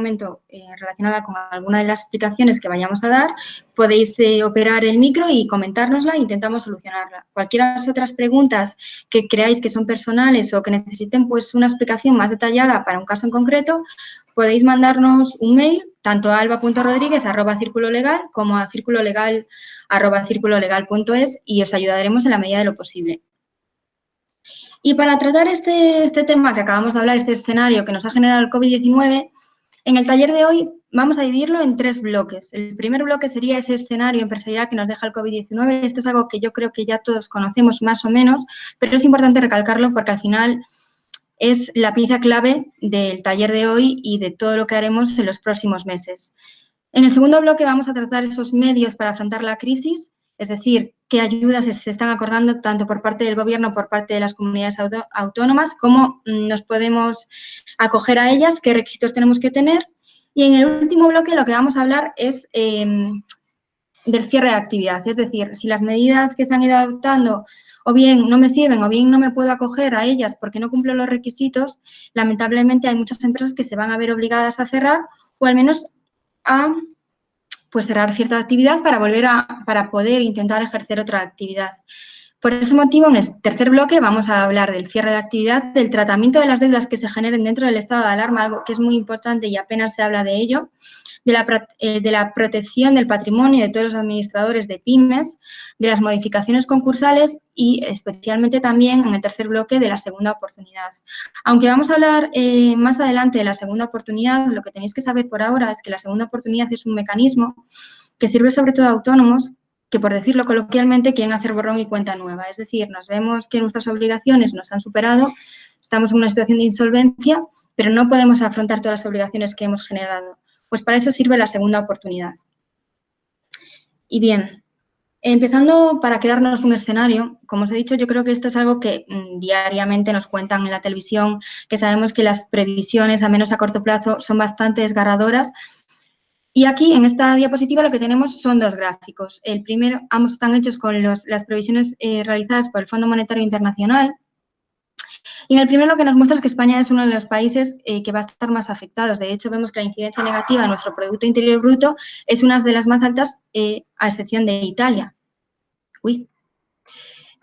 momento relacionada con alguna de las explicaciones que vayamos a dar, podéis operar el micro y comentárnosla e intentamos solucionarla. Cualquiera de las otras preguntas que creáis que son personales o que necesiten pues, una explicación más detallada para un caso en concreto, podéis mandarnos un mail tanto a alba.rodriguez@circulolegal como a circulolegal@circulolegal.es y os ayudaremos en la medida de lo posible. Y para tratar este tema que acabamos de hablar, este escenario que nos ha generado el COVID-19, en el taller de hoy vamos a dividirlo en 3 bloques. El primer bloque sería ese escenario empresarial que nos deja el COVID-19. Esto es algo que yo creo que ya todos conocemos más o menos, pero es importante recalcarlo porque al final es la pieza clave del taller de hoy y de todo lo que haremos en los próximos meses. En el segundo bloque vamos a tratar esos medios para afrontar la crisis, es decir, qué ayudas se están acordando tanto por parte del Gobierno como por parte de las comunidades autónomas, cómo nos podemos acoger a ellas, qué requisitos tenemos que tener. Y en el último bloque lo que vamos a hablar es del cierre de actividad, es decir, si las medidas que se han ido adoptando o bien no me sirven o bien no me puedo acoger a ellas porque no cumplo los requisitos, lamentablemente hay muchas empresas que se van a ver obligadas a cerrar o al menos a pues, cerrar cierta actividad para poder intentar ejercer otra actividad. Por ese motivo, en el tercer bloque vamos a hablar del cierre de actividad, del tratamiento de las deudas que se generen dentro del estado de alarma, algo que es muy importante y apenas se habla de ello, de la protección del patrimonio de todos los administradores de pymes, de las modificaciones concursales y especialmente también en el tercer bloque de la segunda oportunidad. Aunque vamos a hablar más adelante de la segunda oportunidad, lo que tenéis que saber por ahora es que la segunda oportunidad es un mecanismo que sirve sobre todo a autónomos que, por decirlo coloquialmente, quieren hacer borrón y cuenta nueva. Es decir, nos vemos que nuestras obligaciones nos han superado, estamos en una situación de insolvencia, pero no podemos afrontar todas las obligaciones que hemos generado. Pues para eso sirve la segunda oportunidad. Y bien, empezando para crearnos un escenario, como os he dicho, yo creo que esto es algo que diariamente nos cuentan en la televisión, que sabemos que las previsiones, al menos a corto plazo, son bastante desgarradoras. Y aquí, en esta diapositiva, lo que tenemos son 2 gráficos. El primero, ambos están hechos con las previsiones realizadas por el Fondo Monetario Internacional. Y en el primero lo que nos muestra es que España es uno de los países que va a estar más afectados. De hecho, vemos que la incidencia negativa en nuestro Producto Interior Bruto es una de las más altas, a excepción de Italia.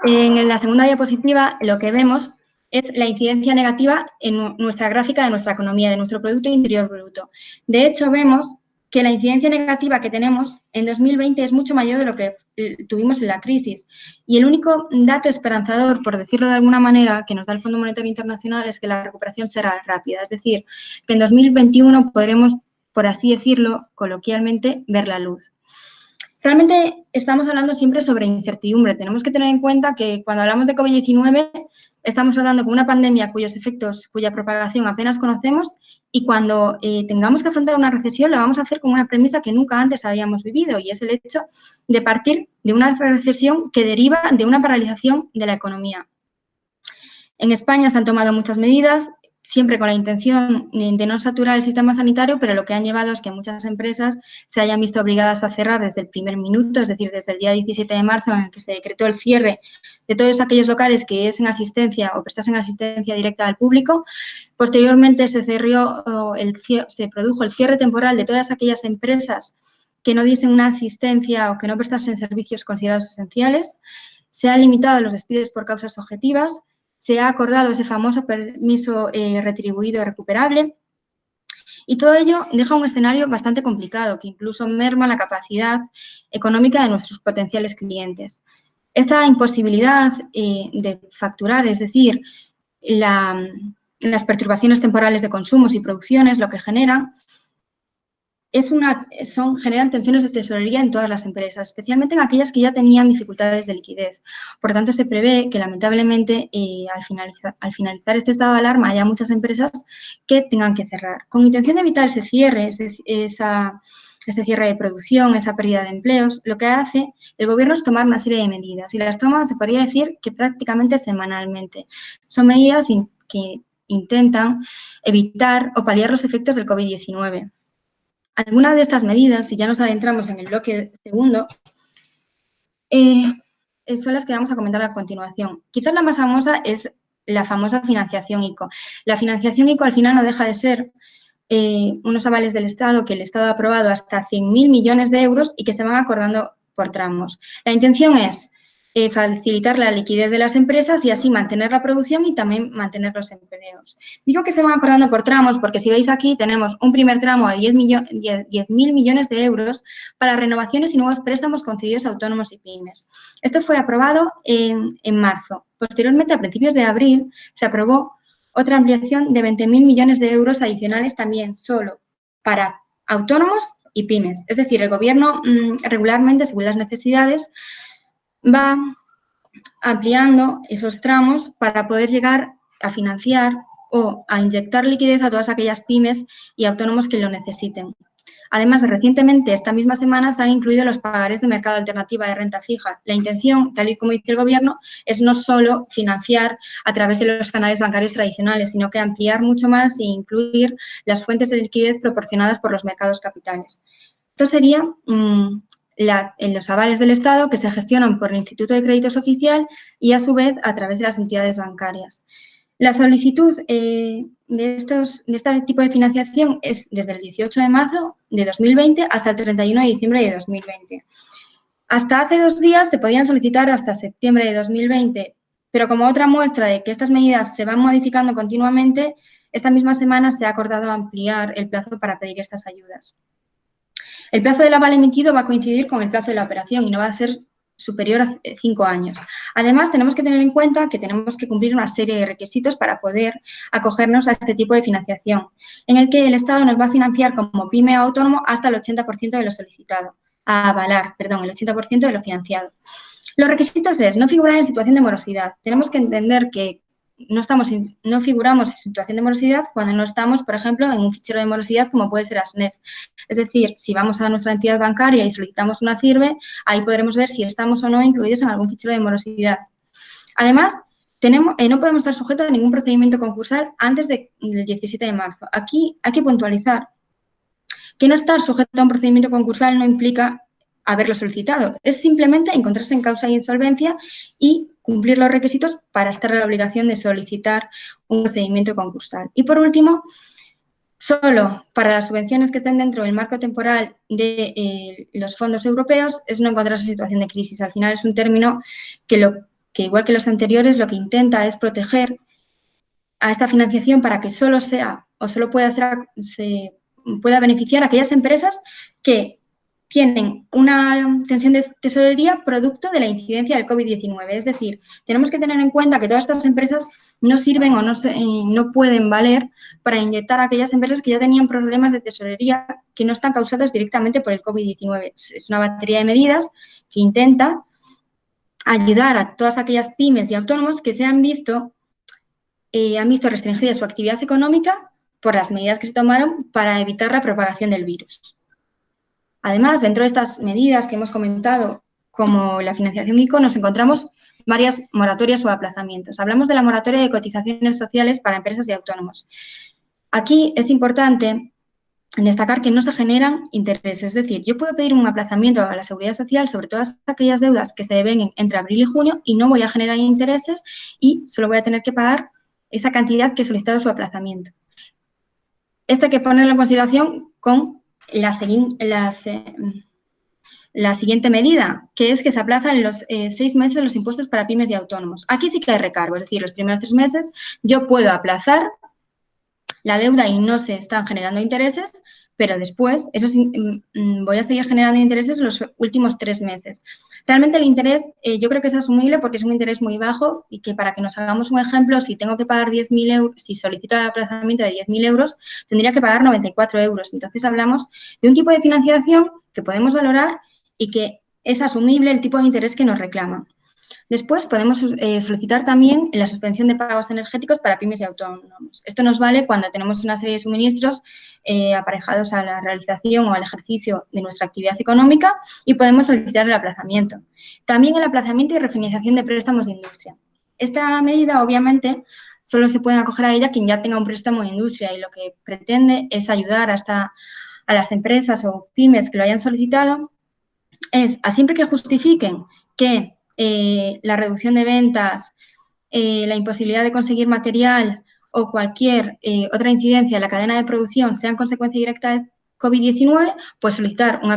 En la segunda diapositiva lo que vemos es la incidencia negativa en nuestra gráfica de nuestra economía, de nuestro Producto Interior Bruto. De hecho, vemos que la incidencia negativa que tenemos en 2020 es mucho mayor de lo que tuvimos en la crisis. Y el único dato esperanzador, por decirlo de alguna manera, que nos da el Fondo Monetario Internacional es que la recuperación será rápida. Es decir, que en 2021 podremos, por así decirlo, coloquialmente, ver la luz. Realmente estamos hablando siempre sobre incertidumbre. Tenemos que tener en cuenta que cuando hablamos de COVID-19 estamos hablando con una pandemia cuyos efectos, cuya propagación apenas conocemos y cuando tengamos que afrontar una recesión lo vamos a hacer con una premisa que nunca antes habíamos vivido y es el hecho de partir de una recesión que deriva de una paralización de la economía. En España se han tomado muchas medidas, siempre con la intención de no saturar el sistema sanitario, pero lo que han llevado es que muchas empresas se hayan visto obligadas a cerrar desde el primer minuto, es decir, desde el día 17 de marzo en el que se decretó el cierre de todos aquellos locales que diesen asistencia o prestasen asistencia directa al público. Posteriormente se produjo el cierre temporal de todas aquellas empresas que no diesen una asistencia o que no prestasen servicios considerados esenciales. Se han limitado los despidos por causas objetivas. Se ha acordado ese famoso permiso retribuido recuperable y todo ello deja un escenario bastante complicado que incluso merma la capacidad económica de nuestros potenciales clientes. Esta imposibilidad de facturar, es decir, las perturbaciones temporales de consumos y producciones, lo que generan generan tensiones de tesorería en todas las empresas, especialmente en aquellas que ya tenían dificultades de liquidez. Por tanto, se prevé que, lamentablemente, al finalizar este estado de alarma, haya muchas empresas que tengan que cerrar. Con intención de evitar ese cierre, ese cierre de producción, esa pérdida de empleos, lo que hace el Gobierno es tomar una serie de medidas y las toma, se podría decir, que prácticamente semanalmente. Son medidas que intentan evitar o paliar los efectos del COVID-19. Algunas de estas medidas, si ya nos adentramos en el bloque segundo, son las que vamos a comentar a continuación. Quizás la más famosa es la famosa financiación ICO. La financiación ICO al final no deja de ser unos avales del Estado que el Estado ha aprobado hasta 100.000 millones de euros y que se van acordando por tramos. La intención es facilitar la liquidez de las empresas y así mantener la producción y también mantener los empleos. Digo que se van acordando por tramos porque si veis aquí tenemos un primer tramo de 10.000 millones de euros para renovaciones y nuevos préstamos concedidos a autónomos y pymes. Esto fue aprobado en marzo. Posteriormente, a principios de abril, se aprobó otra ampliación de 20.000 millones de euros adicionales también solo para autónomos y pymes. Es decir, el Gobierno regularmente, según las necesidades, va ampliando esos tramos para poder llegar a financiar o a inyectar liquidez a todas aquellas pymes y autónomos que lo necesiten. Además, recientemente, esta misma semana, se han incluido los pagarés de mercado alternativa de renta fija. La intención, tal y como dice el Gobierno, es no solo financiar a través de los canales bancarios tradicionales, sino que ampliar mucho más e incluir las fuentes de liquidez proporcionadas por los mercados capitales. Esto sería en los avales del Estado que se gestionan por el Instituto de Créditos Oficial y, a su vez, a través de las entidades bancarias. La solicitud de este tipo de financiación es desde el 18 de marzo de 2020 hasta el 31 de diciembre de 2020. Hasta hace 2 días se podían solicitar hasta septiembre de 2020, pero como otra muestra de que estas medidas se van modificando continuamente, esta misma semana se ha acordado ampliar el plazo para pedir estas ayudas. El plazo del aval emitido va a coincidir con el plazo de la operación y no va a ser superior a 5 años. Además, tenemos que tener en cuenta que tenemos que cumplir una serie de requisitos para poder acogernos a este tipo de financiación, en el que el Estado nos va a financiar como pyme o autónomo hasta el 80% de lo solicitado, a avalar, perdón, el 80% de lo financiado. Los requisitos es no figurar en situación de morosidad. Tenemos que entender que no figuramos en situación de morosidad cuando no estamos, por ejemplo, en un fichero de morosidad como puede ser ASNEF. Es decir, si vamos a nuestra entidad bancaria y solicitamos una CIRBE, ahí podremos ver si estamos o no incluidos en algún fichero de morosidad. Además, no podemos estar sujetos a ningún procedimiento concursal antes del 17 de marzo. Aquí hay que puntualizar que no estar sujeto a un procedimiento concursal no implica haberlo solicitado. Es simplemente encontrarse en causa de insolvencia y cumplir los requisitos para estar en la obligación de solicitar un procedimiento concursal. Y, por último, solo para las subvenciones que estén dentro del marco temporal de los fondos europeos es no encontrarse en situación de crisis. Al final es un término que igual que los anteriores, lo que intenta es proteger a esta financiación para que solo sea o solo se pueda beneficiar a aquellas empresas que tienen una tensión de tesorería producto de la incidencia del COVID-19. Es decir, tenemos que tener en cuenta que todas estas empresas no sirven o no pueden valer para inyectar a aquellas empresas que ya tenían problemas de tesorería que no están causados directamente por el COVID-19. Es una batería de medidas que intenta ayudar a todas aquellas pymes y autónomos que han visto restringida su actividad económica por las medidas que se tomaron para evitar la propagación del virus. Además, dentro de estas medidas que hemos comentado, como la financiación ICO, nos encontramos varias moratorias o aplazamientos. Hablamos de la moratoria de cotizaciones sociales para empresas y autónomos. Aquí es importante destacar que no se generan intereses. Es decir, yo puedo pedir un aplazamiento a la Seguridad Social sobre todas aquellas deudas que se deben entre abril y junio y no voy a generar intereses y solo voy a tener que pagar esa cantidad que he solicitado su aplazamiento. Esto hay que ponerlo en consideración con la siguiente medida, que es que se aplazan los 6 meses los impuestos para pymes y autónomos. Aquí sí que hay recargo, es decir, los primeros 3 meses yo puedo aplazar la deuda y no se están generando intereses, pero después voy a seguir generando intereses los últimos 3 meses. Realmente el interés yo creo que es asumible porque es un interés muy bajo y que para que nos hagamos un ejemplo, si tengo que pagar 10.000 euros, si solicito el aplazamiento de 10.000 euros, tendría que pagar 94 euros. Entonces hablamos de un tipo de financiación que podemos valorar y que es asumible el tipo de interés que nos reclaman. Después podemos solicitar también la suspensión de pagos energéticos para pymes y autónomos. Esto nos vale cuando tenemos una serie de suministros aparejados a la realización o al ejercicio de nuestra actividad económica y podemos solicitar el aplazamiento. También el aplazamiento y refinanciación de préstamos de industria. Esta medida, obviamente, solo se puede acoger a ella quien ya tenga un préstamo de industria y lo que pretende es ayudar a las empresas o pymes que lo hayan solicitado a siempre que justifiquen que la reducción de ventas, la imposibilidad de conseguir material o cualquier otra incidencia en la cadena de producción sea en consecuencia directa del COVID-19, pues solicitar un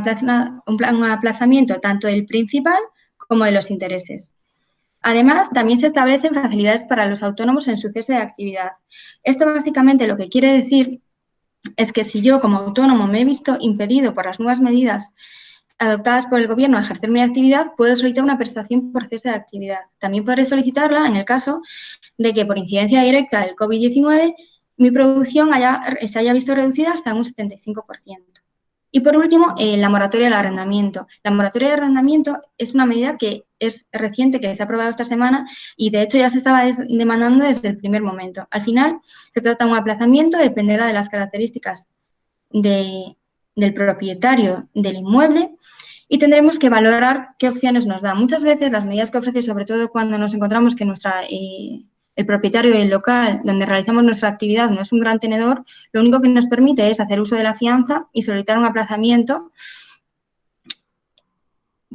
aplazamiento tanto del principal como de los intereses. Además, también se establecen facilidades para los autónomos en su cese de actividad. Esto básicamente lo que quiere decir es que si yo como autónomo me he visto impedido por las nuevas medidas adoptadas por el Gobierno a ejercer mi actividad, puedo solicitar una prestación por cese de actividad. También podré solicitarla en el caso de que por incidencia directa del COVID-19 mi producción se haya visto reducida hasta un 75%. Y por último, la moratoria del arrendamiento. La moratoria del arrendamiento es una medida que es reciente, que se ha aprobado esta semana y de hecho ya se estaba demandando desde el primer momento. Al final, se trata de un aplazamiento, dependerá de las características del propietario del inmueble y tendremos que valorar qué opciones nos da. Muchas veces las medidas que ofrece, sobre todo cuando nos encontramos que el propietario del local donde realizamos nuestra actividad no es un gran tenedor, lo único que nos permite es hacer uso de la fianza y solicitar un aplazamiento,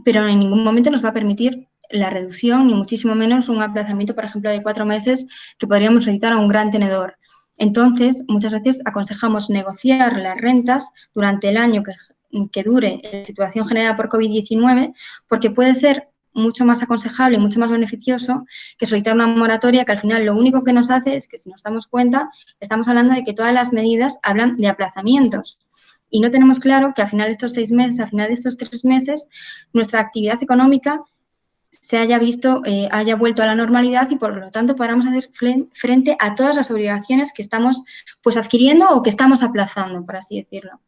pero en ningún momento nos va a permitir la reducción, ni muchísimo menos un aplazamiento, por ejemplo, de 4 meses que podríamos solicitar a un gran tenedor. Entonces, muchas veces aconsejamos negociar las rentas durante el año que dure la situación generada por COVID-19, porque puede ser mucho más aconsejable y mucho más beneficioso que solicitar una moratoria que al final lo único que nos hace es que, si nos damos cuenta, estamos hablando de que todas las medidas hablan de aplazamientos y no tenemos claro que al final de estos 6 meses, al final de estos 3 meses, nuestra actividad económica se haya vuelto a la normalidad y, por lo tanto, podamos hacer frente a todas las obligaciones que estamos pues adquiriendo o que estamos aplazando, por así decirlo.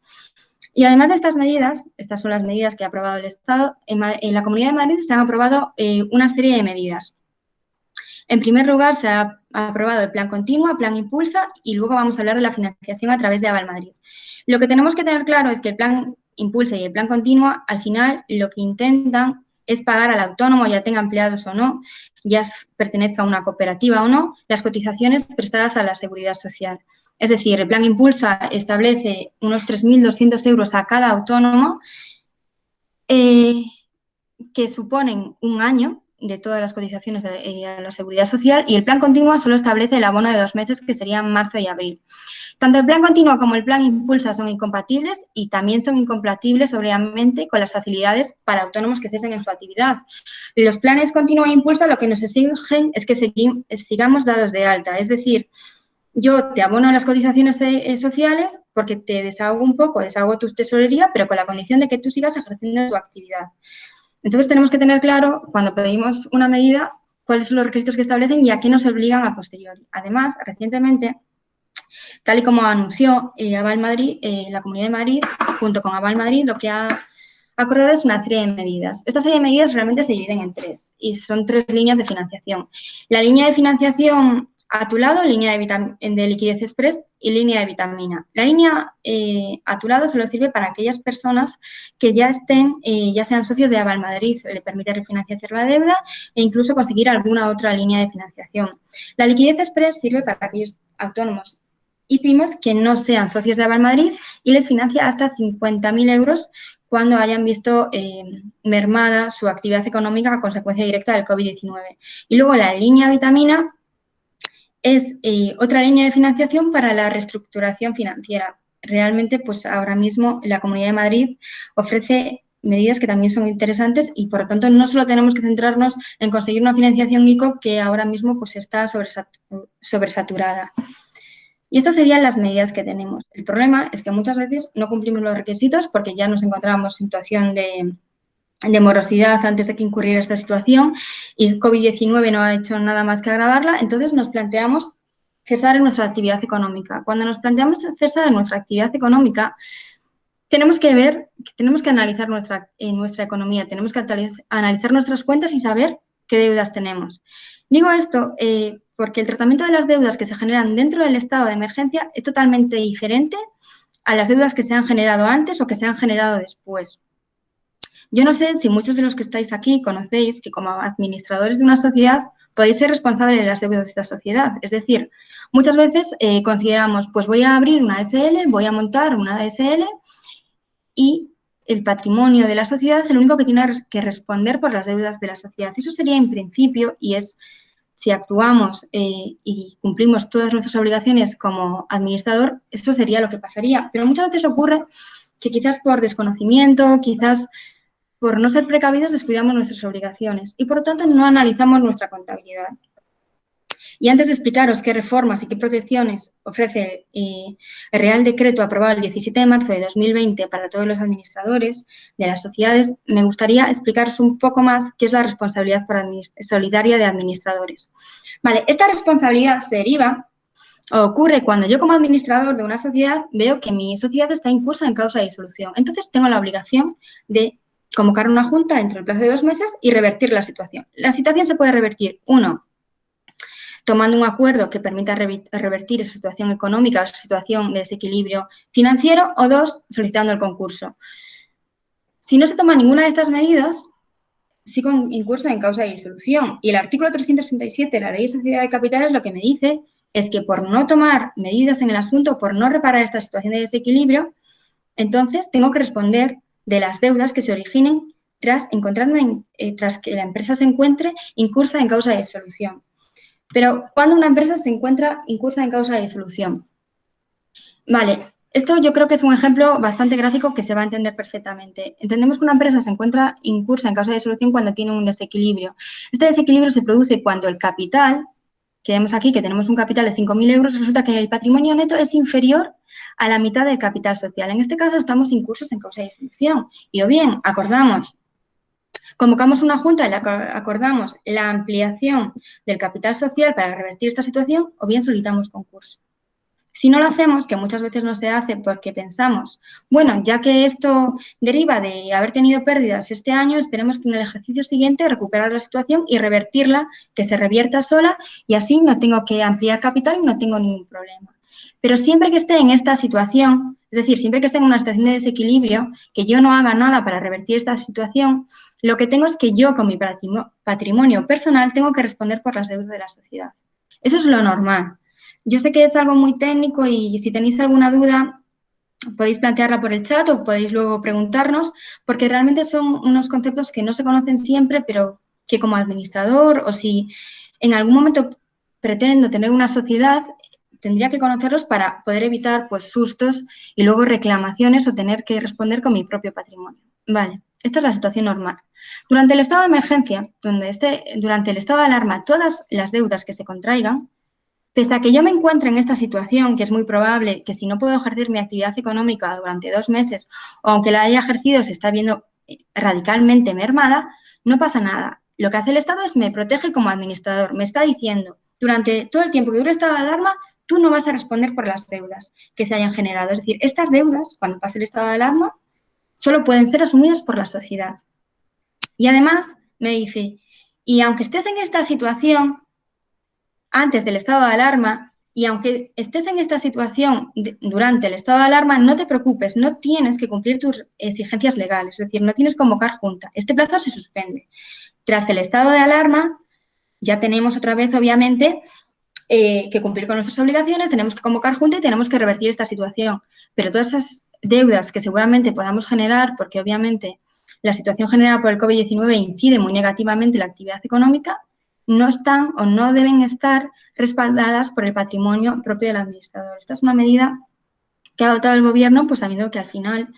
Y además de estas medidas, estas son las medidas que ha aprobado el Estado, en la Comunidad de Madrid se han aprobado una serie de medidas. En primer lugar, se ha aprobado el Plan Continua, Plan Impulsa y luego vamos a hablar de la financiación a través de Aval Madrid. Lo que tenemos que tener claro es que el Plan Impulsa y el Plan Continua, al final, lo que intentan es pagar al autónomo, ya tenga empleados o no, ya pertenezca a una cooperativa o no, las cotizaciones prestadas a la Seguridad Social. Es decir, el Plan Impulsa establece unos 3.200 euros a cada autónomo, que suponen un año de todas las cotizaciones a la Seguridad Social, y el Plan Continua solo establece el abono de 2 meses, que serían marzo y abril. Tanto el Plan Continua como el Plan Impulsa son incompatibles y también son incompatibles, obviamente, con las facilidades para autónomos que cesen en su actividad. Los planes Continua e Impulsa lo que nos exigen es que sigamos dados de alta, es decir, yo te abono las cotizaciones sociales porque te desahogo un poco, desahogo tu tesorería, pero con la condición de que tú sigas ejerciendo tu actividad. Entonces, tenemos que tener claro, cuando pedimos una medida, cuáles son los requisitos que establecen y a qué nos obligan a posteriori. Además, recientemente, tal y como anunció Aval Madrid, la Comunidad de Madrid, junto con Aval Madrid, lo que ha acordado es una serie de medidas. Esta serie de medidas realmente se dividen en 3 y son 3 líneas de financiación. La línea de financiación a tu lado, línea de liquidez express y línea de vitamina. La línea a tu lado solo sirve para aquellas personas que ya sean socios de Aval Madrid, le permite refinanciar la deuda e incluso conseguir alguna otra línea de financiación. La liquidez express sirve para aquellos autónomos y pymes que no sean socios de Aval Madrid y les financia hasta 50.000 euros cuando hayan visto mermada su actividad económica a consecuencia directa del COVID-19. Y luego la línea vitamina es otra línea de financiación para la reestructuración financiera. Realmente, pues ahora mismo la Comunidad de Madrid ofrece medidas que también son interesantes y, por lo tanto, no solo tenemos que centrarnos en conseguir una financiación ICO que ahora mismo pues está sobresaturada. Y estas serían las medidas que tenemos. El problema es que muchas veces no cumplimos los requisitos porque ya nos encontramos en situación de morosidad antes de que incurriera esta situación y el COVID-19 no ha hecho nada más que agravarla, entonces nos planteamos cesar en nuestra actividad económica. Cuando nos planteamos cesar en nuestra actividad económica, tenemos que analizar nuestra economía, tenemos que analizar nuestras cuentas y saber qué deudas tenemos. Digo esto porque el tratamiento de las deudas que se generan dentro del estado de emergencia es totalmente diferente a las deudas que se han generado antes o que se han generado después. Yo no sé si muchos de los que estáis aquí conocéis que como administradores de una sociedad podéis ser responsables de las deudas de esta sociedad. Es decir, muchas veces consideramos, pues voy a abrir una SL, voy a montar una SL y el patrimonio de la sociedad es el único que tiene que responder por las deudas de la sociedad. Eso sería en principio y es si actuamos y cumplimos todas nuestras obligaciones como administrador, esto sería lo que pasaría. Pero muchas veces ocurre que quizás por desconocimiento, quizás por no ser precavidos, descuidamos nuestras obligaciones y, por lo tanto, no analizamos nuestra contabilidad. Y antes de explicaros qué reformas y qué protecciones ofrece el Real Decreto aprobado el 17 de marzo de 2020 para todos los administradores de las sociedades, me gustaría explicaros un poco más qué es la responsabilidad solidaria de administradores. Vale, esta responsabilidad se deriva o ocurre cuando yo como administrador de una sociedad veo que mi sociedad está incursa en causa de disolución. Entonces, tengo la obligación de convocar una junta dentro del plazo de 2 meses y revertir la situación. La situación se puede revertir, 1, tomando un acuerdo que permita revertir esa situación económica o esa situación de desequilibrio financiero, o 2, solicitando el concurso. Si no se toma ninguna de estas medidas, sigo incurso en causa de disolución. Y el artículo 367 de la Ley de Sociedad de Capitales lo que me dice es que por no tomar medidas en el asunto, por no reparar esta situación de desequilibrio, entonces tengo que responder de las deudas que se originen tras que la empresa se encuentre incursa en causa de disolución. Pero, ¿cuándo una empresa se encuentra incursa en causa de disolución? Vale, esto yo creo que es un ejemplo bastante gráfico que se va a entender perfectamente. Entendemos que una empresa se encuentra incursa en causa de disolución cuando tiene un desequilibrio. Este desequilibrio se produce cuando el capital, que vemos aquí que tenemos un capital de 5.000 euros, resulta que el patrimonio neto es inferior a la mitad del capital social. En este caso estamos incursos en causa de disolución. Y o bien convocamos una junta en la que acordamos la ampliación del capital social para revertir esta situación, o bien solicitamos concurso. Si no lo hacemos, que muchas veces no se hace porque pensamos, bueno, ya que esto deriva de haber tenido pérdidas este año, esperemos que en el ejercicio siguiente recuperar la situación y revertirla, que se revierta sola y así no tengo que ampliar capital y no tengo ningún problema. Pero siempre que esté en esta situación, es decir, siempre que esté en una situación de desequilibrio, que yo no haga nada para revertir esta situación, lo que tengo es que yo, con mi patrimonio personal, tengo que responder por las deudas de la sociedad. Eso es lo normal. Yo sé que es algo muy técnico y si tenéis alguna duda, podéis plantearla por el chat o podéis luego preguntarnos, porque realmente son unos conceptos que no se conocen siempre, pero que como administrador o si en algún momento pretendo tener una sociedad, tendría que conocerlos para poder evitar pues sustos y luego reclamaciones o tener que responder con mi propio patrimonio. Vale, esta es la situación normal. Durante el estado de emergencia, durante el estado de alarma, todas las deudas que se contraigan, pese a que yo me encuentre en esta situación, que es muy probable que si no puedo ejercer mi actividad económica durante 2 meses, o aunque la haya ejercido se está viendo radicalmente mermada, no pasa nada. Lo que hace el Estado es me protege como administrador. Me está diciendo, durante todo el tiempo que dure el estado de alarma, tú no vas a responder por las deudas que se hayan generado. Es decir, estas deudas, cuando pase el estado de alarma, solo pueden ser asumidas por la sociedad. Y además me dice, y aunque estés en esta situación, antes del estado de alarma, y aunque estés en esta situación durante el estado de alarma, no te preocupes, no tienes que cumplir tus exigencias legales, es decir, no tienes que convocar junta. Este plazo se suspende. Tras el estado de alarma, ya tenemos otra vez, obviamente, que cumplir con nuestras obligaciones, tenemos que convocar junta y tenemos que revertir esta situación. Pero todas esas deudas que seguramente podamos generar, porque obviamente la situación generada por el COVID-19 incide muy negativamente en la actividad económica, no están o no deben estar respaldadas por el patrimonio propio del administrador. Esta es una medida que ha adoptado el Gobierno, pues sabiendo que al final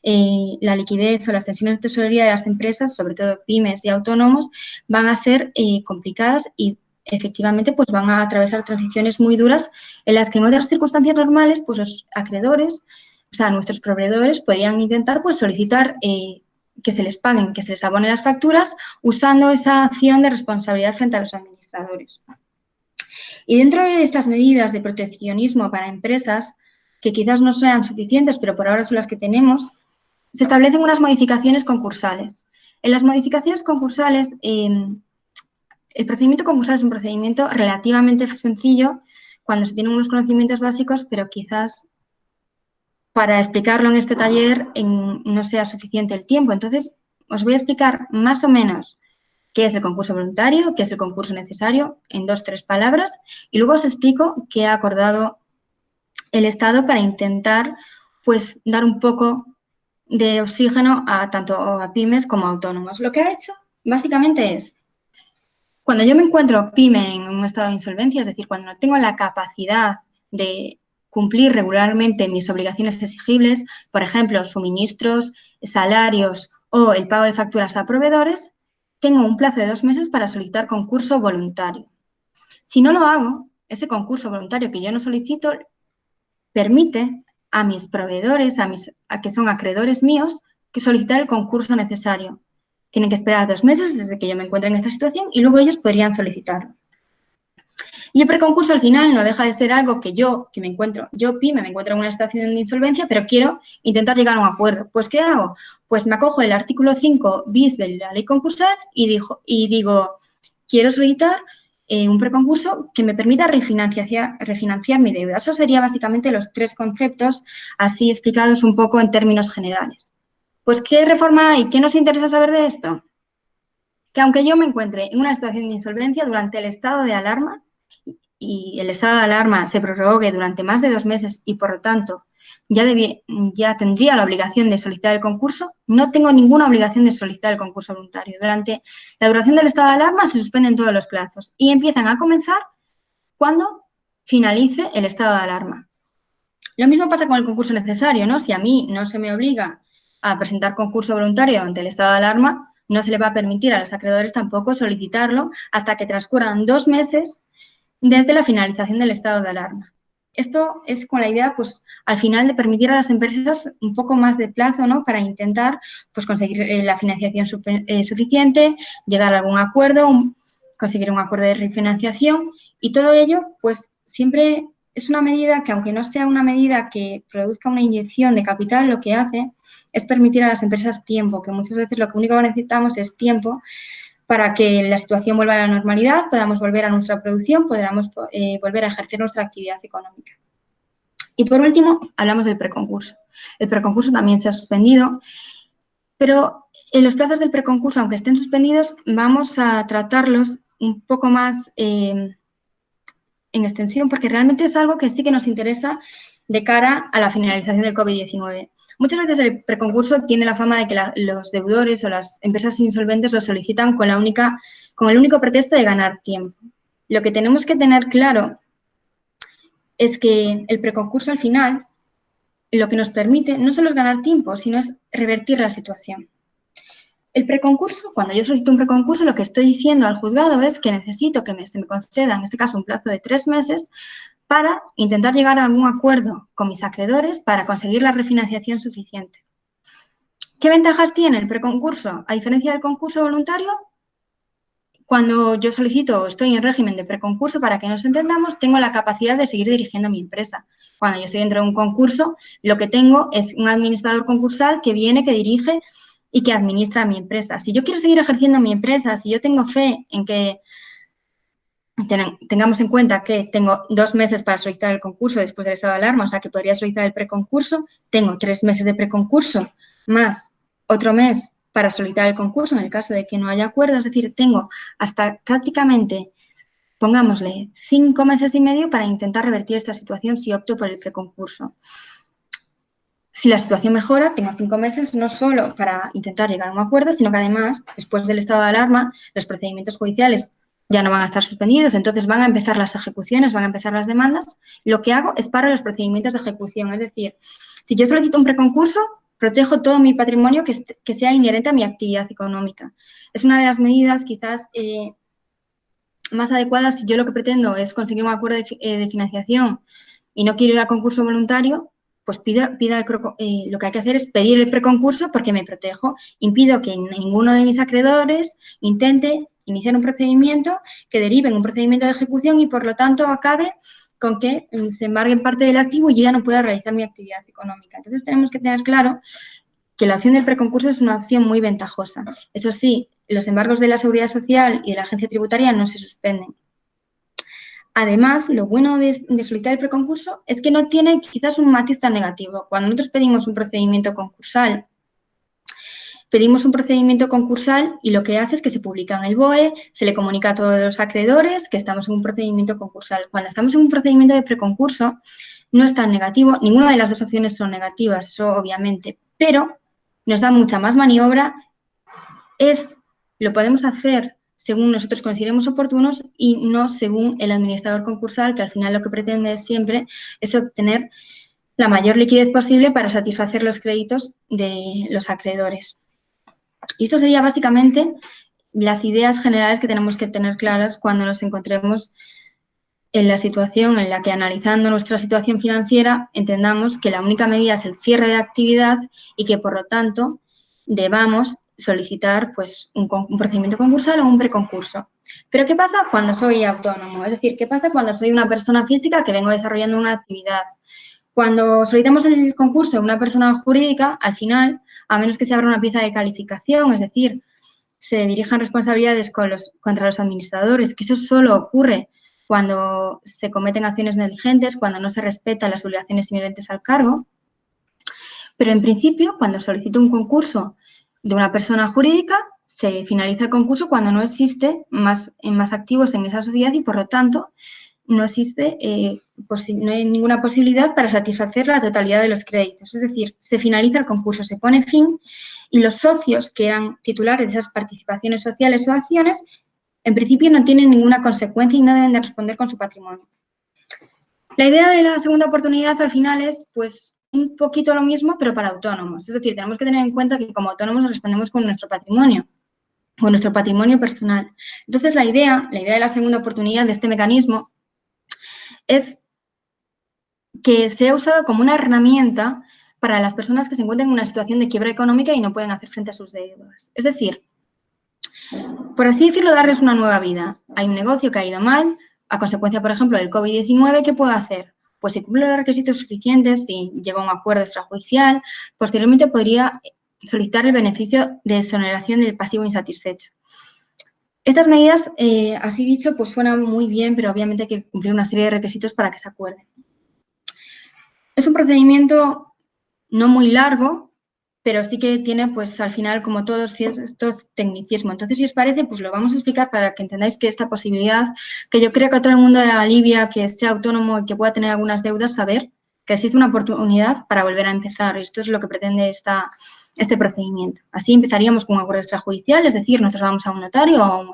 la liquidez o las tensiones de tesorería de las empresas, sobre todo pymes y autónomos, van a ser complicadas y efectivamente pues van a atravesar transiciones muy duras en las que en otras circunstancias normales pues los acreedores, o sea, nuestros proveedores podrían intentar pues solicitar que se les paguen, que se les abonen las facturas usando esa acción de responsabilidad frente a los administradores. Y dentro de estas medidas de proteccionismo para empresas, que quizás no sean suficientes, pero por ahora son las que tenemos, se establecen unas modificaciones concursales. En las modificaciones concursales, el procedimiento concursal es un procedimiento relativamente sencillo cuando se tienen unos conocimientos básicos, pero quizás para explicarlo en este taller no sea suficiente el tiempo. Entonces, os voy a explicar más o menos qué es el concurso voluntario, qué es el concurso necesario, en 2 o 3 palabras, y luego os explico qué ha acordado el Estado para intentar, pues, dar un poco de oxígeno tanto a pymes como a autónomos. Lo que ha hecho, básicamente, es, Cuando yo me encuentro pyme en un estado de insolvencia, es decir, cuando no tengo la capacidad de cumplir regularmente mis obligaciones exigibles, por ejemplo, suministros, salarios o el pago de facturas a proveedores, tengo un plazo de 2 meses para solicitar concurso voluntario. Si no lo hago, ese concurso voluntario que yo no solicito permite a mis proveedores, a que son acreedores míos, que solicitar el concurso necesario. Tienen que esperar 2 meses desde que yo me encuentre en esta situación y luego ellos podrían solicitarlo. Y el preconcurso al final no deja de ser algo que yo pyme, me encuentro en una situación de insolvencia, pero quiero intentar llegar a un acuerdo. Pues, ¿qué hago? Pues me acojo el artículo 5 bis de la ley concursal y digo, quiero solicitar un preconcurso que me permita refinanciar mi deuda. Eso sería básicamente los 3 conceptos así explicados un poco en términos generales. Pues, ¿qué reforma hay? ¿Qué nos interesa saber de esto? Que aunque yo me encuentre en una situación de insolvencia durante el estado de alarma y el estado de alarma se prorrogue durante más de 2 meses y, por lo tanto, ya tendría la obligación de solicitar el concurso, no tengo ninguna obligación de solicitar el concurso voluntario. Durante la duración del estado de alarma se suspenden todos los plazos y empiezan a comenzar cuando finalice el estado de alarma. Lo mismo pasa con el concurso necesario, ¿no? Si a mí no se me obliga a presentar concurso voluntario ante el estado de alarma, no se le va a permitir a los acreedores tampoco solicitarlo hasta que transcurran 2 meses desde la finalización del estado de alarma. Esto es con la idea, pues, al final de permitir a las empresas un poco más de plazo, ¿no? Para intentar, pues, conseguir la financiación suficiente, llegar a algún acuerdo, conseguir un acuerdo de refinanciación y todo ello, pues, siempre es una medida que, aunque no sea una medida que produzca una inyección de capital, lo que hace es permitir a las empresas tiempo, que muchas veces lo único que necesitamos es tiempo para que la situación vuelva a la normalidad, podamos volver a nuestra producción, podamos volver a ejercer nuestra actividad económica. Y por último, hablamos del preconcurso. El preconcurso también se ha suspendido, pero en los plazos del preconcurso, aunque estén suspendidos, vamos a tratarlos un poco más en extensión, porque realmente es algo que sí que nos interesa de cara a la finalización del COVID-19. Muchas veces el preconcurso tiene la fama de que los deudores o las empresas insolventes lo solicitan con el único pretexto de ganar tiempo. Lo que tenemos que tener claro es que el preconcurso al final lo que nos permite no solo es ganar tiempo, sino es revertir la situación. El preconcurso, cuando yo solicito un preconcurso, lo que estoy diciendo al juzgado es que necesito que se me conceda, en este caso, un plazo de 3 meses para intentar llegar a algún acuerdo con mis acreedores para conseguir la refinanciación suficiente. ¿Qué ventajas tiene el preconcurso? A diferencia del concurso voluntario, cuando yo solicito o estoy en régimen de preconcurso, para que nos entendamos, tengo la capacidad de seguir dirigiendo mi empresa. Cuando yo estoy dentro de un concurso, lo que tengo es un administrador concursal que viene, que dirige y que administra mi empresa. Si yo quiero seguir ejerciendo mi empresa, si yo tengo fe en que tengamos en cuenta que tengo 2 meses para solicitar el concurso después del estado de alarma, o sea que podría solicitar el preconcurso, tengo 3 meses de preconcurso más otro mes para solicitar el concurso en el caso de que no haya acuerdo, es decir, tengo hasta prácticamente, pongámosle, 5 meses y medio para intentar revertir esta situación si opto por el preconcurso. Si la situación mejora, tengo 5 meses no solo para intentar llegar a un acuerdo, sino que además, después del estado de alarma, los procedimientos judiciales ya no van a estar suspendidos, entonces van a empezar las ejecuciones, van a empezar las demandas. Lo que hago es parar los procedimientos de ejecución, es decir, si yo solicito un preconcurso, protejo todo mi patrimonio que sea inherente a mi actividad económica. Es una de las medidas quizás más adecuadas si yo lo que pretendo es conseguir un acuerdo de financiación y no quiero ir al concurso voluntario, pues lo que hay que hacer es pedir el preconcurso porque me protejo. Impido que ninguno de mis acreedores intente iniciar un procedimiento que derive en un procedimiento de ejecución y, por lo tanto, acabe con que se embargue parte del activo y yo ya no pueda realizar mi actividad económica. Entonces, tenemos que tener claro que la opción del preconcurso es una opción muy ventajosa. Eso sí, los embargos de la Seguridad Social y de la Agencia Tributaria no se suspenden. Además, lo bueno de solicitar el preconcurso es que no tiene quizás un matiz tan negativo. Cuando nosotros pedimos un procedimiento concursal y lo que hace es que se publica en el BOE, se le comunica a todos los acreedores que estamos en un procedimiento concursal. Cuando estamos en un procedimiento de preconcurso no es tan negativo, ninguna de las dos opciones son negativas, eso obviamente, pero nos da mucha más maniobra, lo podemos hacer según nosotros consideremos oportunos y no según el administrador concursal, que al final lo que pretende siempre es obtener la mayor liquidez posible para satisfacer los créditos de los acreedores. Y esto sería básicamente las ideas generales que tenemos que tener claras cuando nos encontremos en la situación en la que, analizando nuestra situación financiera, entendamos que la única medida es el cierre de actividad y que, por lo tanto, debamos solicitar pues, un procedimiento concursal o un preconcurso. Pero, ¿qué pasa cuando soy autónomo? Es decir, ¿qué pasa cuando soy una persona física que vengo desarrollando una actividad? Cuando solicitamos el concurso de una persona jurídica, al final, a menos que se abra una pieza de calificación, es decir, se dirijan responsabilidades contra los administradores, que eso solo ocurre cuando se cometen acciones negligentes, cuando no se respetan las obligaciones inherentes al cargo. Pero, en principio, cuando solicito un concurso de una persona jurídica, se finaliza el concurso cuando no existe más activos en esa sociedad y, por lo tanto, no existe, no hay ninguna posibilidad para satisfacer la totalidad de los créditos. Es decir, se finaliza el concurso, se pone fin y los socios que eran titulares de esas participaciones sociales o acciones, en principio no tienen ninguna consecuencia y no deben de responder con su patrimonio. La idea de la segunda oportunidad al final es, pues, un poquito lo mismo, pero para autónomos. Es decir, tenemos que tener en cuenta que como autónomos respondemos con nuestro patrimonio personal. Entonces, la idea de la segunda oportunidad de este mecanismo es que sea usado como una herramienta para las personas que se encuentran en una situación de quiebra económica y no pueden hacer frente a sus deudas. Es decir, por así decirlo, darles una nueva vida. Hay un negocio que ha ido mal, a consecuencia, por ejemplo, del COVID-19, ¿qué puedo hacer? Pues si cumple los requisitos suficientes, si lleva un acuerdo extrajudicial, posteriormente podría solicitar el beneficio de exoneración del pasivo insatisfecho. Estas medidas, así dicho, pues suenan muy bien, pero obviamente hay que cumplir una serie de requisitos para que se acuerden. Es un procedimiento no muy largo, pero sí que tiene, pues, al final, como todos, cierto tecnicismo. Entonces, si os parece, pues lo vamos a explicar para que entendáis que esta posibilidad, que yo creo que a todo el mundo le alivia que sea autónomo y que pueda tener algunas deudas, saber que existe una oportunidad para volver a empezar. Esto es lo que pretende este procedimiento. Así empezaríamos con un acuerdo extrajudicial, es decir, nosotros vamos a un notario o a un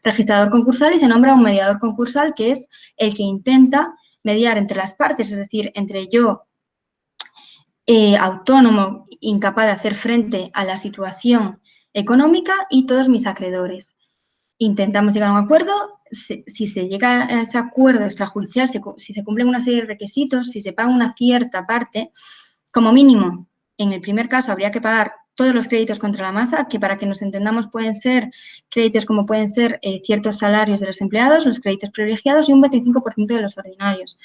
registrador concursal y se nombra un mediador concursal, que es el que intenta mediar entre las partes, es decir, entre yo, autónomo, incapaz de hacer frente a la situación económica, y todos mis acreedores. Intentamos llegar a un acuerdo. Si se llega a ese acuerdo extrajudicial, si se cumplen una serie de requisitos, si se paga una cierta parte, como mínimo, en el primer caso habría que pagar todos los créditos contra la masa, que para que nos entendamos pueden ser créditos como pueden ser ciertos salarios de los empleados, los créditos privilegiados y un 25% de los ordinarios.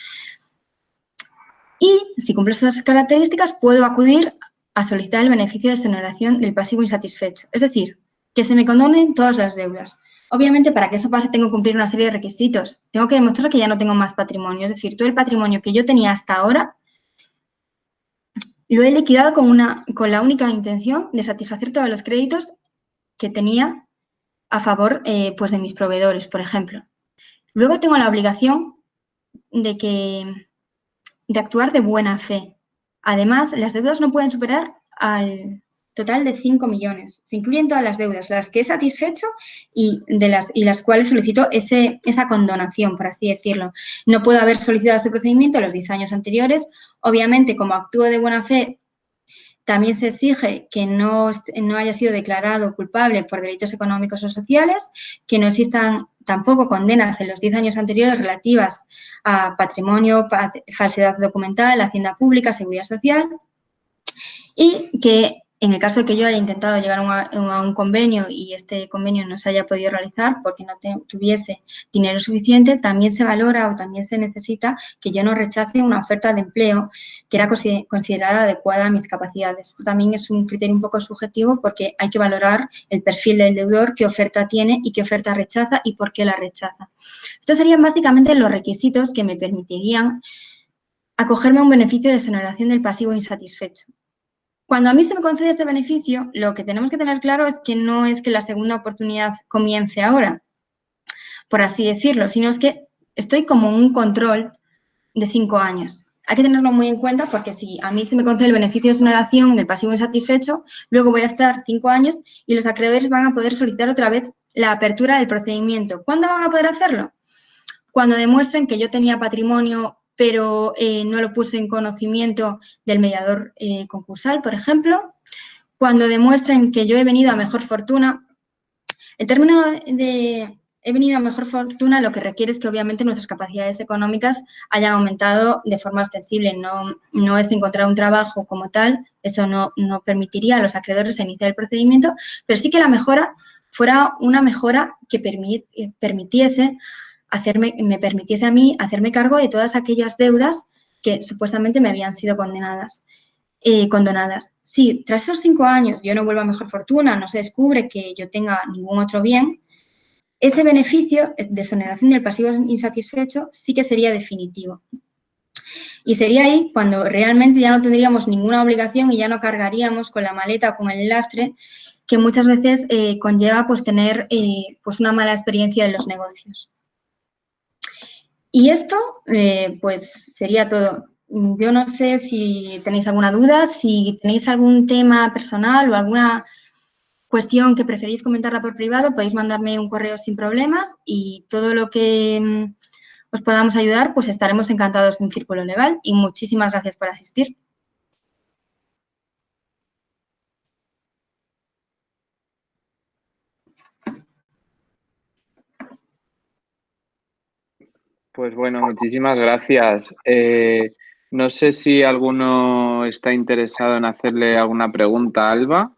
Y si cumple esas características, puedo acudir a solicitar el beneficio de exoneración del pasivo insatisfecho. Es decir, que se me condonen todas las deudas. Obviamente, para que eso pase, tengo que cumplir una serie de requisitos. Tengo que demostrar que ya no tengo más patrimonio. Es decir, todo el patrimonio que yo tenía hasta ahora lo he liquidado con la única intención de satisfacer todos los créditos que tenía a favor, pues, de mis proveedores, por ejemplo. Luego tengo la obligación de actuar de buena fe. Además, las deudas no pueden superar al total de 5 millones. Se incluyen todas las deudas, las que he satisfecho y las cuales solicito esa condonación, por así decirlo. No puedo haber solicitado este procedimiento en los 10 años anteriores. Obviamente, como actúo de buena fe, también se exige que no haya sido declarado culpable por delitos económicos o sociales, que no existan tampoco condenas en los 10 años anteriores relativas a patrimonio, falsedad documental, hacienda pública, seguridad social, y que en el caso de que yo haya intentado llegar a un convenio y este convenio no se haya podido realizar porque no tuviese dinero suficiente, también se valora o también se necesita que yo no rechace una oferta de empleo que era considerada adecuada a mis capacidades. Esto también es un criterio un poco subjetivo porque hay que valorar el perfil del deudor, qué oferta tiene y qué oferta rechaza y por qué la rechaza. Estos serían básicamente los requisitos que me permitirían acogerme a un beneficio de exoneración del pasivo insatisfecho. Cuando a mí se me concede este beneficio, lo que tenemos que tener claro es que no es que la segunda oportunidad comience ahora, por así decirlo, sino es que estoy como en un control de 5 años. hay que tenerlo muy en cuenta porque si a mí se me concede el beneficio de exoneración del pasivo insatisfecho, luego voy a estar 5 años y los acreedores van a poder solicitar otra vez la apertura del procedimiento. ¿Cuándo van a poder hacerlo? Cuando demuestren que yo tenía patrimonio pero no lo puse en conocimiento del mediador concursal, por ejemplo. Cuando demuestren que yo he venido a mejor fortuna. El término de he venido a mejor fortuna lo que requiere es que obviamente nuestras capacidades económicas hayan aumentado de forma ostensible. No es encontrar un trabajo como tal, eso no permitiría a los acreedores iniciar el procedimiento, pero sí que la mejora fuera una mejora que permitiese me permitiese a mí hacerme cargo de todas aquellas deudas que supuestamente me habían sido condonadas. Si tras esos 5 años yo no vuelvo a mejor fortuna, no se descubre que yo tenga ningún otro bien, ese beneficio de exoneración del pasivo insatisfecho sí que sería definitivo. Y sería ahí cuando realmente ya no tendríamos ninguna obligación y ya no cargaríamos con la maleta o con el lastre que muchas veces conlleva pues, tener pues una mala experiencia en los negocios. Y esto, pues, sería todo. Yo no sé si tenéis alguna duda, si tenéis algún tema personal o alguna cuestión que preferís comentarla por privado, podéis mandarme un correo sin problemas y todo lo que os podamos ayudar, pues estaremos encantados en Círculo Legal y muchísimas gracias por asistir. Pues bueno, muchísimas gracias. No sé si alguno está interesado en hacerle alguna pregunta a Alba.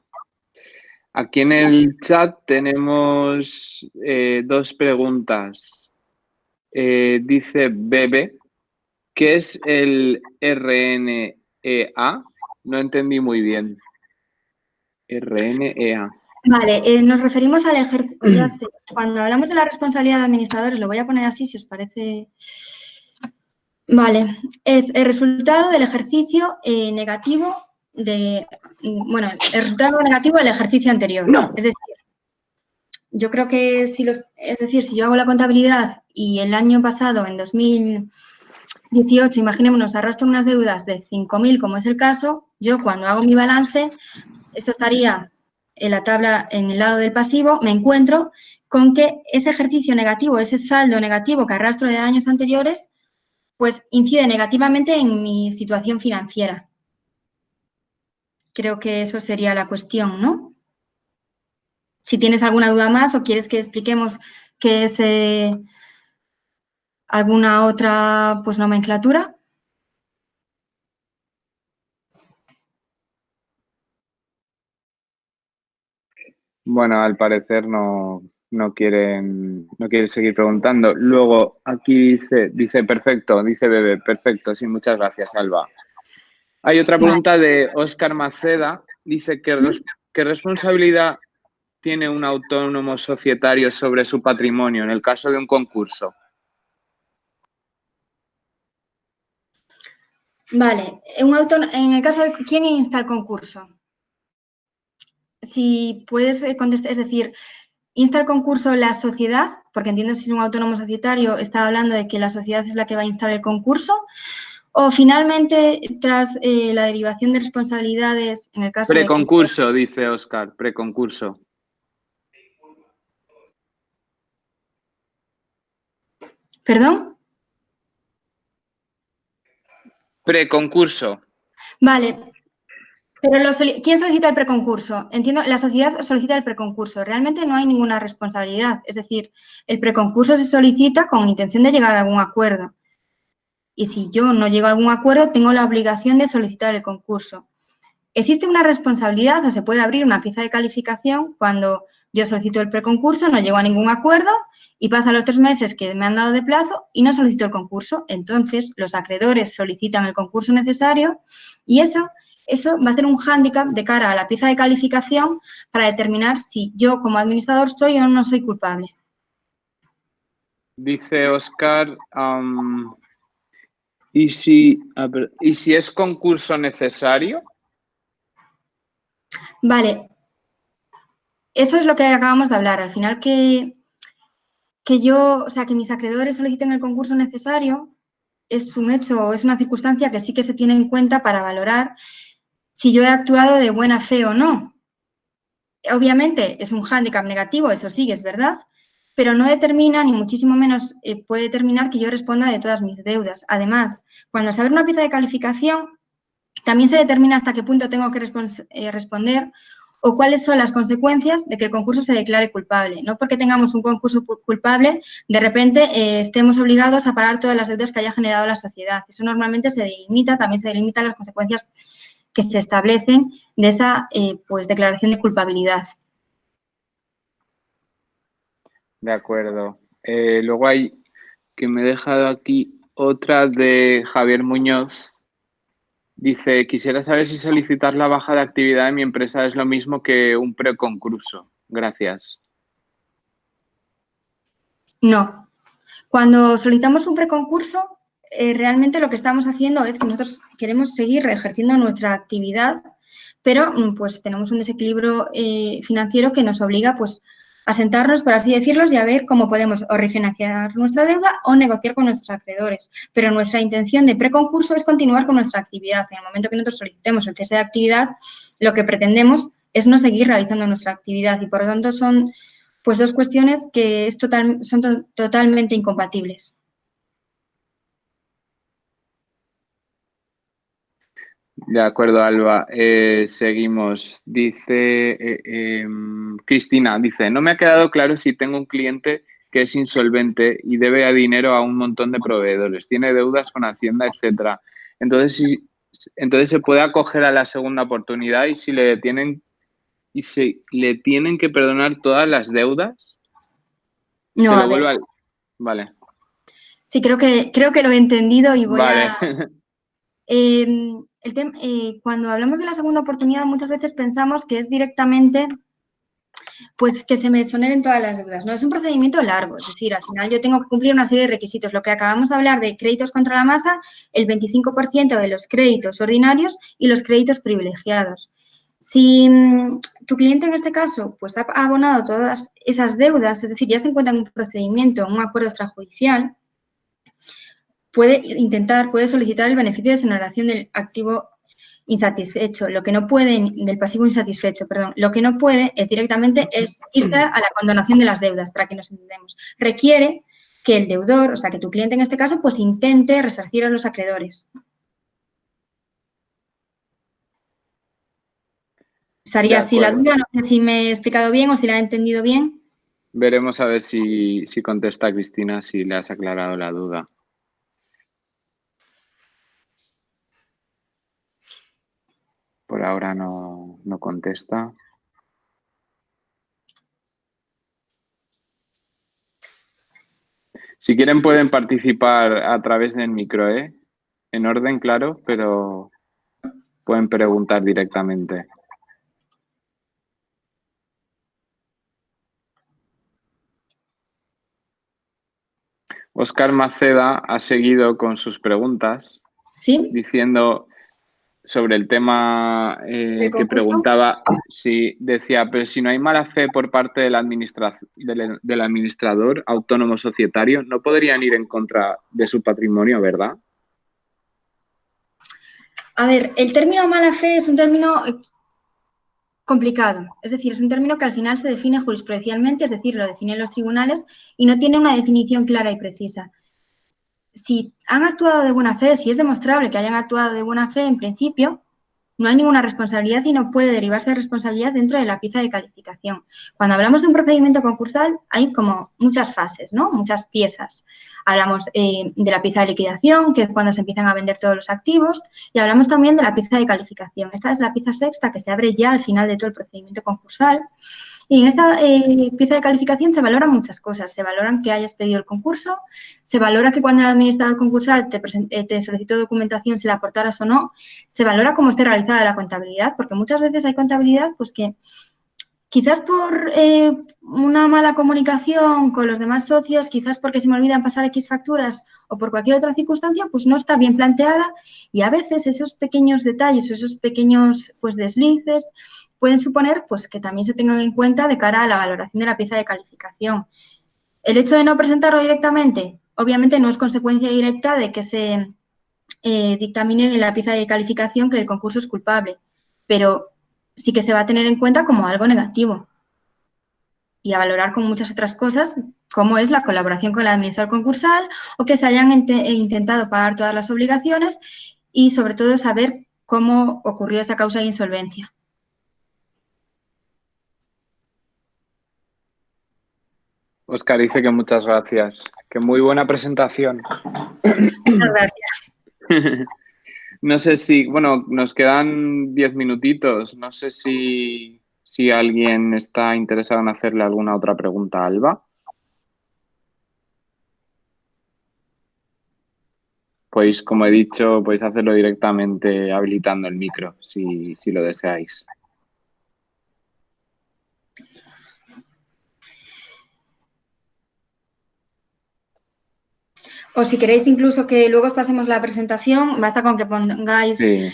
Aquí en el chat tenemos 2 preguntas. Dice Bebe, ¿qué es el RNEA? No entendí muy bien. RNEA. Vale, nos referimos al ejercicio. Cuando hablamos de la responsabilidad de administradores, lo voy a poner así si os parece. Vale, es el resultado del ejercicio negativo el resultado negativo del ejercicio anterior. No. Es decir, yo creo que si yo hago la contabilidad y el año pasado, en 2018, imaginémonos, arrastro unas deudas de 5.000, como es el caso, yo cuando hago mi balance, esto estaría en la tabla en el lado del pasivo, me encuentro con que ese ejercicio negativo, ese saldo negativo que arrastro de años anteriores, pues incide negativamente en mi situación financiera. Creo que eso sería la cuestión, ¿no? Si tienes alguna duda más o quieres que expliquemos qué es alguna otra pues, nomenclatura. Bueno, al parecer no quieren seguir preguntando. Luego, aquí dice perfecto, dice Bebe, perfecto, sí, muchas gracias, Alba. Hay otra pregunta de Óscar Maceda, dice ¿qué responsabilidad tiene un autónomo societario sobre su patrimonio en el caso de un concurso? Vale, en el caso de quién insta el concurso. Si puedes contestar, es decir, ¿insta el concurso la sociedad? Porque entiendo si es un autónomo societario, está hablando de que la sociedad es la que va a instar el concurso. O finalmente, tras la derivación de responsabilidades, en el caso de que... Preconcurso, dice Óscar, preconcurso. ¿Perdón? Preconcurso. Vale. Pero ¿quién solicita el preconcurso? Entiendo, la sociedad solicita el preconcurso. Realmente no hay ninguna responsabilidad. Es decir, el preconcurso se solicita con intención de llegar a algún acuerdo. Y si yo no llego a algún acuerdo, tengo la obligación de solicitar el concurso. ¿Existe una responsabilidad o se puede abrir una pieza de calificación cuando yo solicito el preconcurso, no llego a ningún acuerdo y pasan los 3 meses que me han dado de plazo y no solicito el concurso? Entonces, los acreedores solicitan el concurso necesario y eso va a ser un hándicap de cara a la pieza de calificación para determinar si yo como administrador soy o no soy culpable. Dice Óscar, ¿y si es concurso necesario? Vale, eso es lo que acabamos de hablar. Al final que mis acreedores soliciten el concurso necesario, es un hecho o es una circunstancia que sí que se tiene en cuenta para valorar si yo he actuado de buena fe o no. Obviamente es un hándicap negativo, eso sí, es verdad, pero no determina, ni muchísimo menos puede determinar que yo responda de todas mis deudas. Además, cuando se abre una pieza de calificación, también se determina hasta qué punto tengo que responder o cuáles son las consecuencias de que el concurso se declare culpable. No porque tengamos un concurso culpable, de repente estemos obligados a pagar todas las deudas que haya generado la sociedad. Eso normalmente se delimita, también se delimitan las consecuencias que se establecen de esa pues, declaración de culpabilidad. De acuerdo. Luego hay que me he dejado aquí otra de Javier Muñoz. Dice, quisiera saber si solicitar la baja de actividad de mi empresa es lo mismo que un preconcurso. Gracias. No. Cuando solicitamos un preconcurso, realmente lo que estamos haciendo es que nosotros queremos seguir ejerciendo nuestra actividad, pero pues tenemos un desequilibrio financiero que nos obliga pues a sentarnos, por así decirlo, y a ver cómo podemos o refinanciar nuestra deuda o negociar con nuestros acreedores. Pero nuestra intención de preconcurso es continuar con nuestra actividad. En el momento que nosotros solicitemos el cese de actividad, lo que pretendemos es no seguir realizando nuestra actividad y, por lo tanto, son pues dos cuestiones que son totalmente incompatibles. De acuerdo, Alba. Seguimos. Dice Cristina, dice, no me ha quedado claro si tengo un cliente que es insolvente y debe dinero a un montón de proveedores, tiene deudas con Hacienda, etcétera. Entonces se puede acoger a la segunda oportunidad y si le tienen que perdonar todas las deudas, No, que a lo ver. vuelva. Vale. Sí, creo que lo he entendido y voy Vale. a... cuando hablamos de la segunda oportunidad, muchas veces pensamos que es directamente pues que se me exoneren todas las deudas. No, es un procedimiento largo, es decir, al final yo tengo que cumplir una serie de requisitos. Lo que acabamos de hablar de créditos contra la masa, el 25% de los créditos ordinarios y los créditos privilegiados. Si tu cliente en este caso pues ha abonado todas esas deudas, es decir, ya se encuentra en un procedimiento, en un acuerdo extrajudicial, puede solicitar el beneficio de exoneración del activo insatisfecho, del pasivo insatisfecho, perdón. Lo que no puede es directamente irse a la condonación de las deudas, para que nos entendamos. Requiere que el deudor, o sea, que tu cliente en este caso, pues intente resarcir a los acreedores. Estaría así la duda, no sé si me he explicado bien o si la he entendido bien. Veremos a ver si contesta Cristina, si le has aclarado la duda. Por ahora no contesta. Si quieren pueden participar a través del micro, en orden, claro, pero pueden preguntar directamente. Óscar Maceda ha seguido con sus preguntas, ¿Sí? diciendo sobre el tema que preguntaba, si decía, pero si no hay mala fe por parte del administrador autónomo societario, no podrían ir en contra de su patrimonio, ¿verdad? A ver, el término mala fe es un término complicado. Es decir, es un término que al final se define jurisprudencialmente, es decir, lo definen los tribunales y no tiene una definición clara y precisa. Si han actuado de buena fe, si es demostrable que hayan actuado de buena fe, en principio, no hay ninguna responsabilidad y no puede derivarse de responsabilidad dentro de la pieza de calificación. Cuando hablamos de un procedimiento concursal, hay como muchas fases, ¿no? Muchas piezas. Hablamos de la pieza de liquidación, que es cuando se empiezan a vender todos los activos, y hablamos también de la pieza de calificación. Esta es la pieza sexta que se abre ya al final de todo el procedimiento concursal. Y en esta pieza de calificación se valoran muchas cosas. Se valoran que hayas pedido el concurso, se valora que cuando el administrador concursal te solicitó documentación, si la aportaras o no, se valora cómo esté realizada la contabilidad, porque muchas veces hay contabilidad pues que quizás por una mala comunicación con los demás socios, quizás porque se me olvidan pasar X facturas o por cualquier otra circunstancia, pues no está bien planteada y a veces esos pequeños detalles o esos pequeños pues deslices pueden suponer pues que también se tengan en cuenta de cara a la valoración de la pieza de calificación. El hecho de no presentarlo directamente obviamente no es consecuencia directa de que se dictamine en la pieza de calificación que el concurso es culpable, pero sí que se va a tener en cuenta como algo negativo y a valorar con muchas otras cosas, como es la colaboración con el administrador concursal o que se hayan intentado pagar todas las obligaciones y, sobre todo, saber cómo ocurrió esa causa de insolvencia. Óscar dice que muchas gracias, que muy buena presentación. Muchas gracias. No sé si, bueno, nos quedan 10 minutitos. No sé si alguien está interesado en hacerle alguna otra pregunta a Alba. Pues, como he dicho, podéis hacerlo directamente habilitando el micro, si lo deseáis. O si queréis incluso que luego os pasemos la presentación, basta con que pongáis Sí.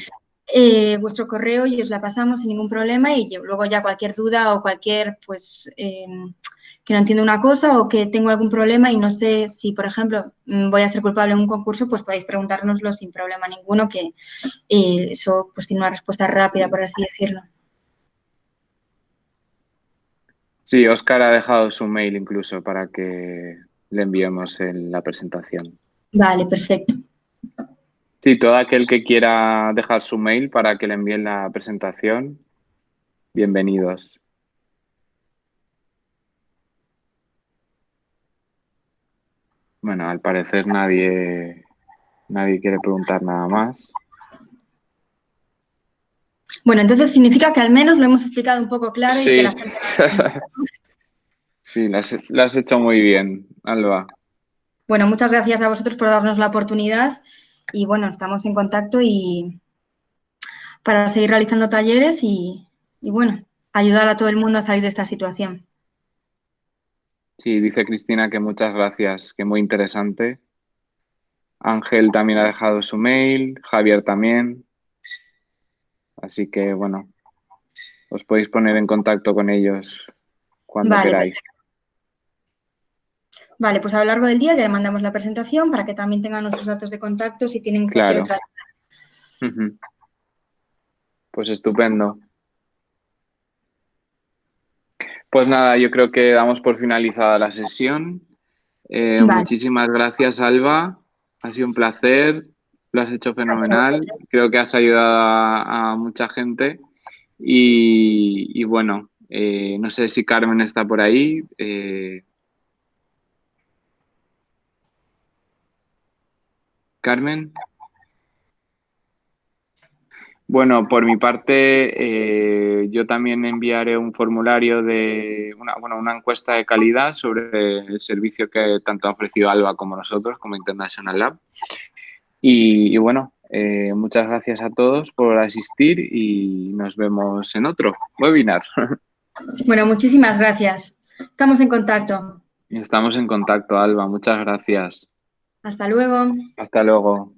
vuestro correo y os la pasamos sin ningún problema y luego ya cualquier duda o cualquier, pues, que no entiendo una cosa o que tengo algún problema y no sé si, por ejemplo, voy a ser culpable en un concurso, pues podéis preguntárnoslo sin problema ninguno, que eso pues tiene una respuesta rápida, por así decirlo. Sí, Óscar ha dejado su mail incluso para que le enviemos la presentación. Vale, perfecto. Sí, todo aquel que quiera dejar su mail para que le envíen la presentación, bienvenidos. Bueno, al parecer nadie quiere preguntar nada más. Bueno, entonces significa que al menos lo hemos explicado un poco claro y que Sí, la gente... sí, lo has hecho muy bien, Alba. Bueno, muchas gracias a vosotros por darnos la oportunidad y bueno, estamos en contacto y para seguir realizando talleres y bueno, ayudar a todo el mundo a salir de esta situación. Sí, dice Cristina que muchas gracias, que muy interesante. Ángel también ha dejado su mail, Javier también. Así que bueno, os podéis poner en contacto con ellos cuando Vale, queráis. perfecto. Vale, pues a lo largo del día ya le mandamos la presentación para que también tengan nuestros datos de contacto si tienen cualquier Claro. otra. Pues estupendo. Pues nada, yo creo que damos por finalizada la sesión. Vale, Muchísimas gracias, Alba. Ha sido un placer. Lo has hecho gracias a fenomenal. vosotros. Creo que has ayudado a mucha gente. Y bueno, no sé si Carmen está por ahí. Carmen. Bueno, por mi parte, yo también enviaré un formulario de una encuesta de calidad sobre el servicio que tanto ha ofrecido Alba como nosotros, como International Lab. Y bueno, muchas gracias a todos por asistir y nos vemos en otro webinar. Bueno, muchísimas gracias. Estamos en contacto. Estamos en contacto, Alba. Muchas gracias. Hasta luego. Hasta luego.